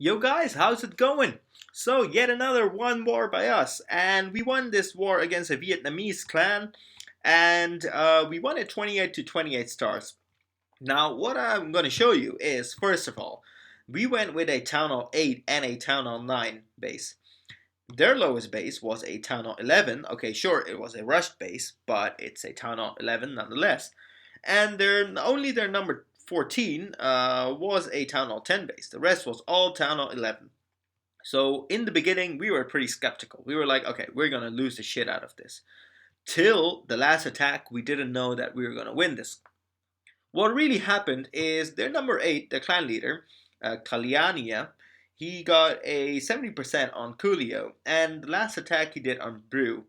Yo guys, how's it going? So yet another one war by us, and we won this war against a Vietnamese clan, and we won it 28 to 28 stars. Now, what I'm going to show you is, first of all, we went with a Town Hall 8 and a Town Hall 9 base. Their lowest base was a Town Hall 11. Okay, sure, it was a rushed base, but it's a Town Hall 11 nonetheless. And their number 14 was a Town Hall 10 base. The rest was all Town Hall 11. So in the beginning, we were pretty skeptical. We were like, okay, we're gonna lose the shit out of this. Till the last attack, we didn't know that we were gonna win this. What really happened is their number 8, the clan leader, Kalyania, he got a 70% on Coolio, and the last attack he did on Breeuw.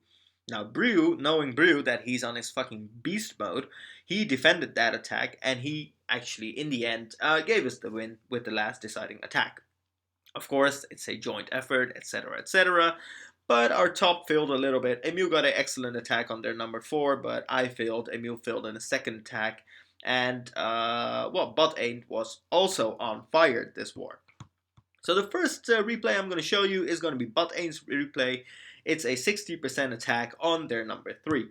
Now, Breeuw, knowing Breeuw that he's on his fucking beast mode, he defended that attack, and he actually, in the end, gave us the win with the last deciding attack. Of course, it's a joint effort, etc., etc., but our top failed a little bit. Emil got an excellent attack on their number 4, but I failed. Emil failed in a second attack, and, Badeend was also on fire this war. So the first replay I'm going to show you is going to be Badeend's replay. It's a 60% attack on their number 3.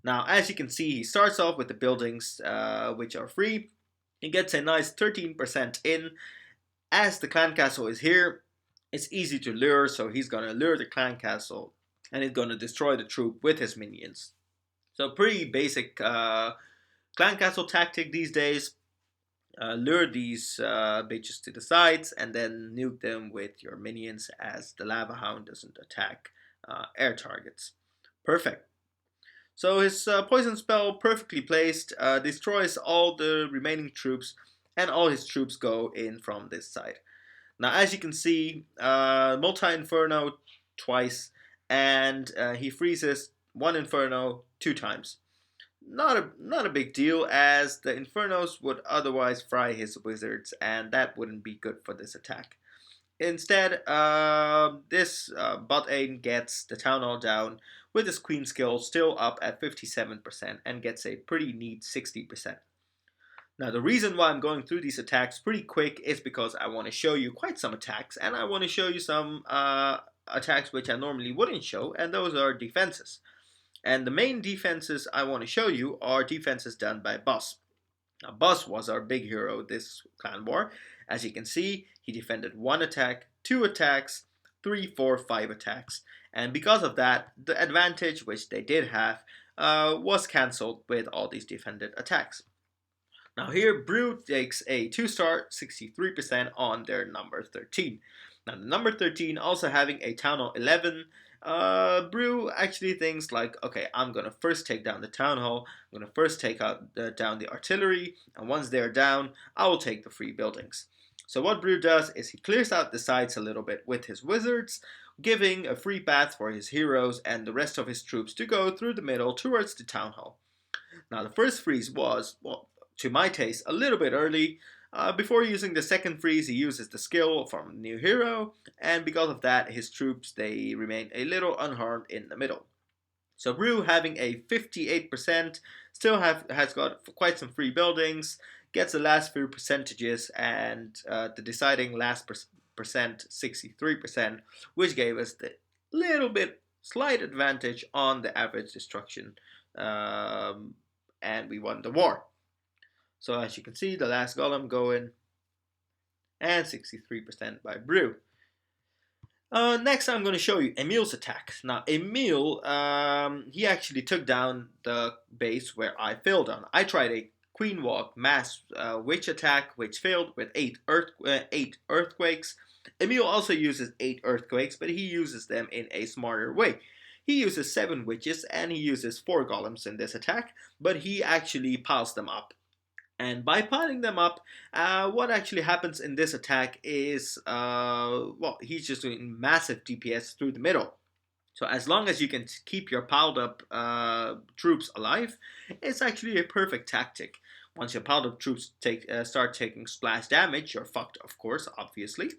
Now, as you can see, he starts off with the buildings, which are free. He gets a nice 13% in. As the clan castle is here, it's easy to lure, so he's going to lure the clan castle, and he's going to destroy the troop with his minions. So pretty basic clan castle tactic these days. Lure these bitches to the sides and then nuke them with your minions as the lava hound doesn't attack air targets. Perfect. So his poison spell, perfectly placed, destroys all the remaining troops, and all his troops go in from this side. Now, as you can see, multi-inferno twice, and he freezes one inferno 2 times. Not a big deal, as the infernos would otherwise fry his wizards, and that wouldn't be good for this attack. Instead, this Badeend gets the Town Hall down with his Queen skill still up at 57% and gets a pretty neat 60%. Now, the reason why I'm going through these attacks pretty quick is because I want to show you quite some attacks, and I want to show you some attacks which I normally wouldn't show, and those are defenses. And the main defenses I want to show you are defenses done by Boss. Now, Boss was our big hero this clan war. As you can see, he defended 1 attack, 2 attacks, 3, 4, 5 attacks. And because of that, the advantage which they did have was cancelled with all these defended attacks. Now here, Breeuw takes a 2-star, 63% on their number 13. Now the number 13 also having a Town Hall 11, Breeuw actually thinks like, okay, I'm going to first take down the Town Hall, I'm going to first take out down the artillery, and once they're down, I will take the free buildings. So what Breeuw does is he clears out the sides a little bit with his wizards, giving a free path for his heroes and the rest of his troops to go through the middle towards the Town Hall. Now the first freeze was, well, to my taste, a little bit early. Before using the second freeze, he uses the skill from the new hero, and because of that, his troops, they remain a little unharmed in the middle. So Breeuw, having a 58%, still has got quite some free buildings, gets the last few percentages, and the deciding last percent, 63%, which gave us the little bit slight advantage on the average destruction, and we won the war. So as you can see, the last golem going, and 63% by Breeuw. Next, I'm going to show you Emil's attack. Now, Emil, he actually took down the base where I failed on. I tried a Queen Walk Mass Witch attack, which failed with 8 earthquakes. Emil also uses 8 earthquakes, but he uses them in a smarter way. He uses 7 witches, and he uses 4 golems in this attack, but he actually piles them up. And by piling them up, what actually happens in this attack is, he's just doing massive DPS through the middle. So as long as you can keep your piled up troops alive, it's actually a perfect tactic. Once your piled up troops start taking splash damage, you're fucked, of course, obviously.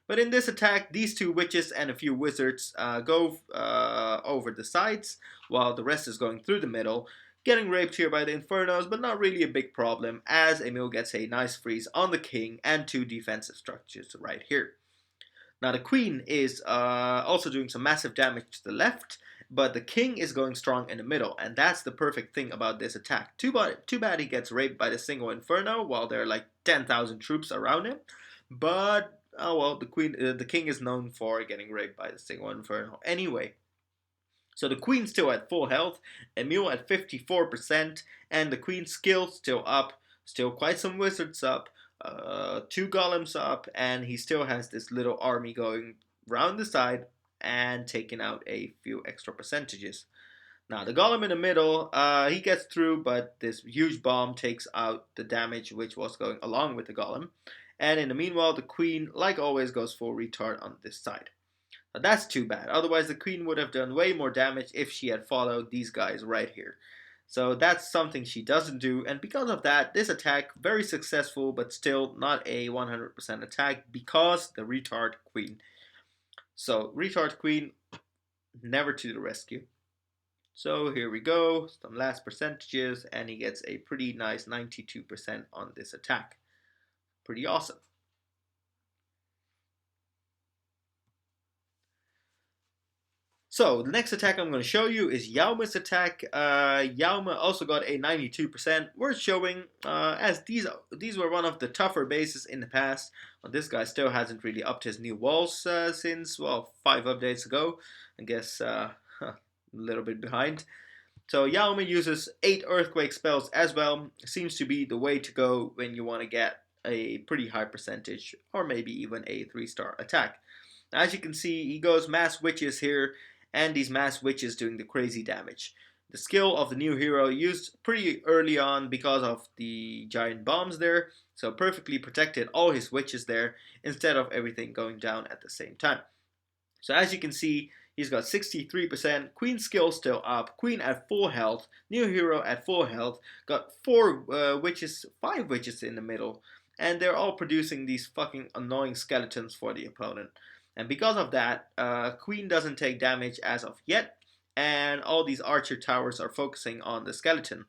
But in this attack, these 2 witches and a few wizards go over the sides, while the rest is going through the middle, getting raped here by the Infernos, but not really a big problem, as Emil gets a nice freeze on the king and 2 defensive structures right here. Now the queen is also doing some massive damage to the left, but the king is going strong in the middle, and that's the perfect thing about this attack. Too bad he gets raped by the single inferno while there are like 10,000 troops around him. But oh well, the king is known for getting raped by the single inferno anyway. So the queen's still at full health, Emil at 54%, and the queen's skill still up, still quite some wizards up, 2 golems up, and he still has this little army going round the side and taking out a few extra percentages. Now the golem in the middle, he gets through, but this huge bomb takes out the damage which was going along with the golem. And in the meanwhile, the queen, like always, goes full retard on this side. Now that's too bad. Otherwise, the queen would have done way more damage if she had followed these guys right here. So that's something she doesn't do, and because of that, this attack very successful, but still not a 100% attack because the retard queen. So retard queen, never to the rescue. So here we go, some last percentages, and he gets a pretty nice 92% on this attack. Pretty awesome. So the next attack I'm going to show you is Jaume's attack. Jaume also got a 92%. Worth showing, as these were one of the tougher bases in the past. Well, this guy still hasn't really upped his new walls since, well, 5 updates ago. I guess a little bit behind. So Jaume uses 8 earthquake spells as well. Seems to be the way to go when you want to get a pretty high percentage, or maybe even a 3-star attack. As you can see, he goes mass witches here, and these mass witches doing the crazy damage. The skill of the new hero used pretty early on because of the giant bombs there, so perfectly protected all his witches there instead of everything going down at the same time. So as you can see, he's got 63%, queen skill still up, queen at full health, new hero at full health, got 4 witches, 5 witches in the middle, and they're all producing these fucking annoying skeletons for the opponent. And because of that, queen doesn't take damage as of yet, and all these archer towers are focusing on the skeleton.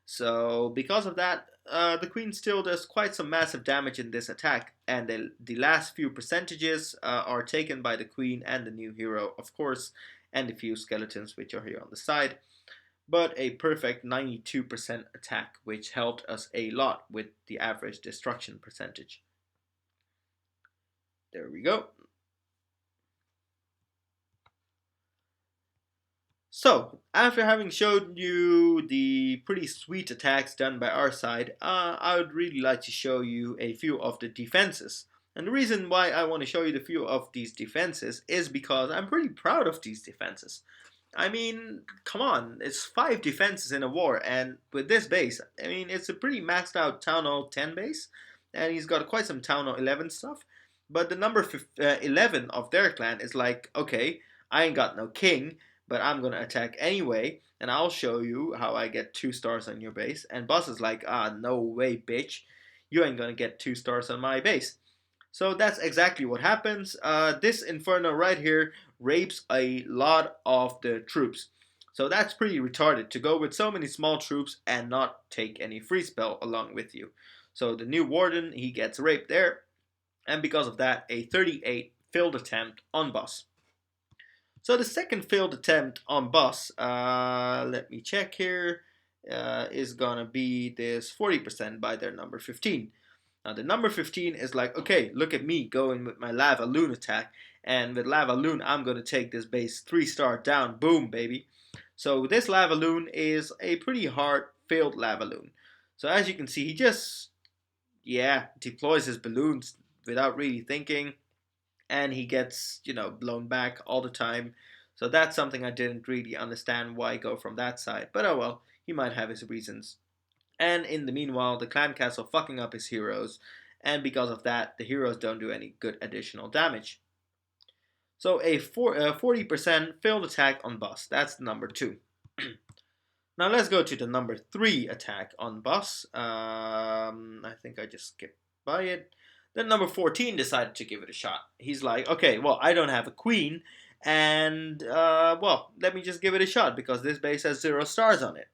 So because of that, the queen still does quite some massive damage in this attack, and the last few percentages are taken by the queen and the new hero, of course, and the few skeletons which are here on the side. But a perfect 92% attack, which helped us a lot with the average destruction percentage. There we go. So, after having showed you the pretty sweet attacks done by our side, I would really like to show you a few of the defenses. And the reason why I want to show you the few of these defenses is because I'm pretty proud of these defenses. I mean, come on, it's 5 defenses in a war, and with this base, I mean, it's a pretty maxed out Town Hall 10 base, and he's got quite some Town Hall 11 stuff, but the number 11 of their clan is like, okay, I ain't got no king, but I'm gonna attack anyway, and I'll show you how I get 2 stars on your base. And boss is like, no way, bitch, you ain't gonna get 2 stars on my base. So that's exactly what happens. This Inferno right here rapes a lot of the troops. So that's pretty retarded to go with so many small troops and not take any free spell along with you. So the new Warden, he gets raped there, and because of that, a 38 failed attempt on boss. So the second failed attempt on boss, let me check here, is gonna be this 40% by their number 15. Now the number 15 is like, okay, look at me going with my Lava Loon attack, and with Lava Loon I'm gonna take this base 3-star down, boom baby. So this Lava Loon is a pretty hard failed Lava Loon. So as you can see, he just, deploys his balloons without really thinking, and he gets, blown back all the time. So that's something I didn't really understand why go from that side. But oh well, he might have his reasons. And in the meanwhile, the clan castle fucking up his heroes, and because of that, the heroes don't do any good additional damage. So a 40% failed attack on boss. That's number 2. Now let's go to the number 3 attack on boss. I think I just skipped by it. Then number 14 decided to give it a shot. He's like, okay, well, I don't have a queen, and, let me just give it a shot, because this base has 0 stars on it.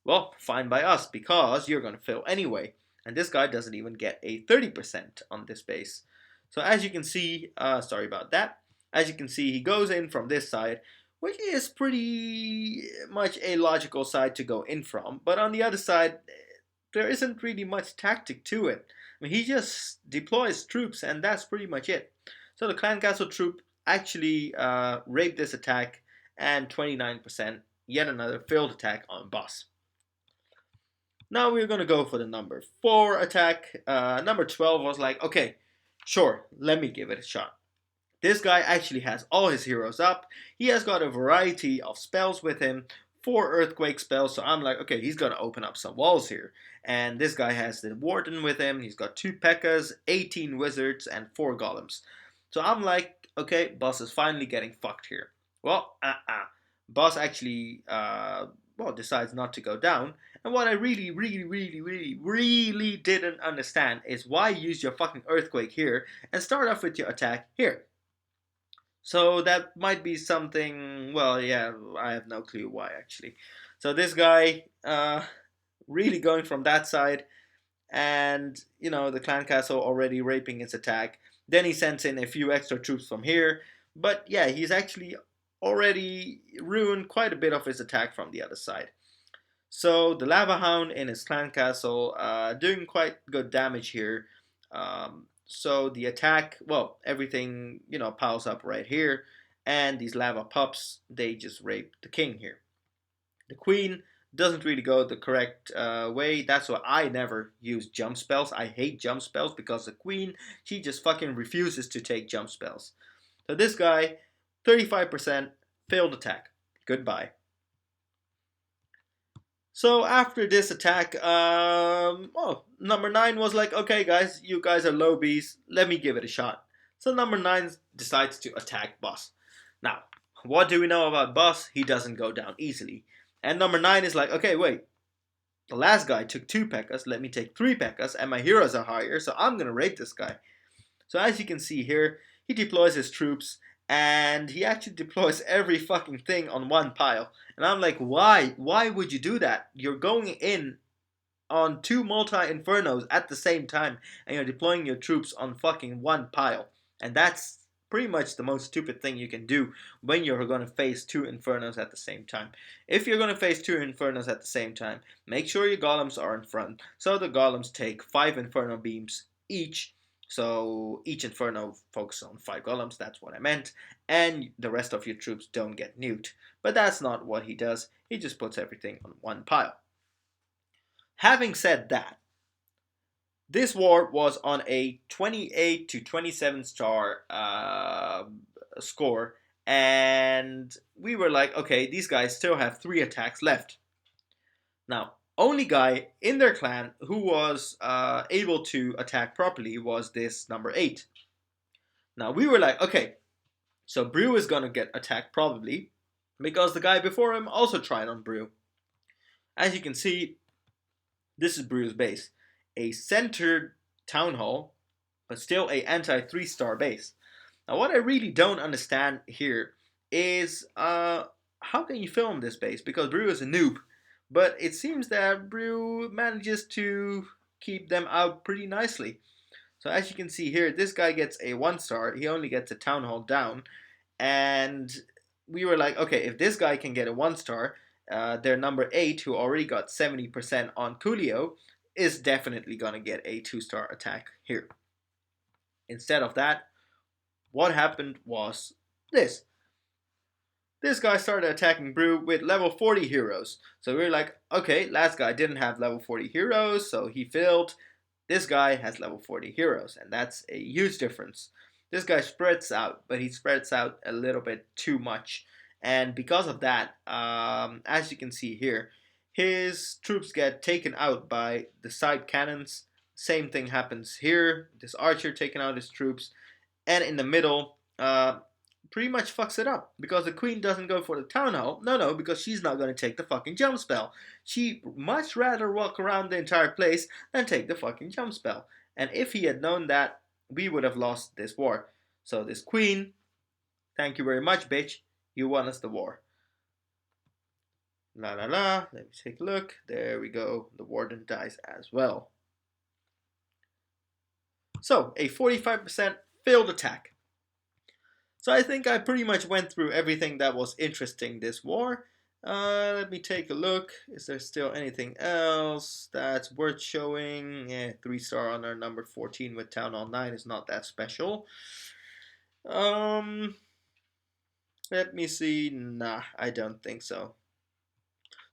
Well, fine by us, because you're going to fail anyway. And this guy doesn't even get a 30% on this base. So as you can see, sorry about that. As you can see, he goes in from this side, which is pretty much a logical side to go in from. But on the other side, there isn't really much tactic to it. I mean, he just deploys troops, and that's pretty much it. So the clan castle troop actually raped this attack, and 29%, yet another failed attack on boss. Now we're gonna go for the number 4 attack. Number 12 was like, okay, sure, let me give it a shot. This guy actually has all his heroes up. He has got a variety of spells with him, 4 earthquake spells, so I'm like, okay, he's gonna open up some walls here. And this guy has the warden with him, he's got 2 P.E.K.K.A.s, 18 wizards, and 4 golems. So I'm like, okay, boss is finally getting fucked here. Well, boss actually, decides not to go down. And what I really didn't understand is why use your fucking earthquake here and start off with your attack here. So that might be something, well, yeah, I have no clue why actually. So this guy, really going from that side, and, the clan castle already raping its attack. Then he sends in a few extra troops from here, but yeah, he's actually already ruined quite a bit of his attack from the other side. So the Lava Hound in his clan castle, doing quite good damage here. So the attack, well, everything, piles up right here. And these lava pups, they just rape the king here. The queen doesn't really go the correct way. That's why I never use jump spells. I hate jump spells because the queen, she just fucking refuses to take jump spells. So this guy, 35% failed attack. Goodbye. So after this attack, number 9 was like, okay guys, you guys are low bees, let me give it a shot. So number 9 decides to attack boss. Now, what do we know about boss? He doesn't go down easily. And number 9 is like, okay, wait, the last guy took 2 P.E.K.K.A.s, let me take 3 P.E.K.K.A.s, and my heroes are higher, so I'm gonna rape this guy. So as you can see here, he deploys his troops, and he actually deploys every fucking thing on one pile. And I'm like, why? Why would you do that? You're going in on 2 multi-infernos at the same time, and you're deploying your troops on fucking one pile. And that's pretty much the most stupid thing you can do when you're going to face 2 infernos at the same time. If you're going to face 2 infernos at the same time, make sure your golems are in front. So the golems take 5 inferno beams each. So each inferno focuses on 5 golems, that's what I meant. And the rest of your troops don't get nuked. But that's not what he does. He just puts everything on one pile. Having said that, this war was on a 28 to 27 star score, and we were like, okay, these guys still have 3 attacks left. Now, only guy in their clan who was able to attack properly was this number 8. Now, we were like, okay, so Breeuw is gonna get attacked probably, because the guy before him also tried on Breeuw. As you can see, this is Breeuw's base. A centered town hall, but still a anti-3-star base. Now what I really don't understand here is how can you film this base? Because Breeuw is a noob, but it seems that Breeuw manages to keep them out pretty nicely. So as you can see here, this guy gets a 1-star, he only gets a town hall down, and we were like, okay, if this guy can get a 1-star, their number 8, who already got 70% on Coolio, is definitely gonna get a 2-star attack here. Instead of that, what happened was this. This guy started attacking Breeuw with level 40 heroes. So we were like, okay, last guy didn't have level 40 heroes, so he failed. This guy has level 40 heroes, and that's a huge difference. This guy spreads out, but he spreads out a little bit too much. And because of that, as you can see here, his troops get taken out by the side cannons. Same thing happens here. This archer taking out his troops. And in the middle, pretty much fucks it up. Because the queen doesn't go for the town hall. No, because she's not going to take the fucking jump spell. She much rather walk around the entire place than take the fucking jump spell. And if he had known that, we would have lost this war. So this queen, thank you very much, bitch. You won us the war. La la la, let me take a look. There we go. The warden dies as well. So, a 45% failed attack. So I think I pretty much went through everything that was interesting this war. Let me take a look. Is there still anything else that's worth showing? 3-star on our number 14 with Town Hall 9 is not that special. Let me see. Nah, I don't think so.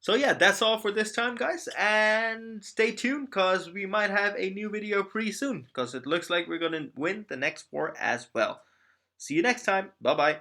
So yeah, that's all for this time, guys. And stay tuned, because we might have a new video pretty soon, because it looks like we're going to win the next war as well. See you next time. Bye-bye.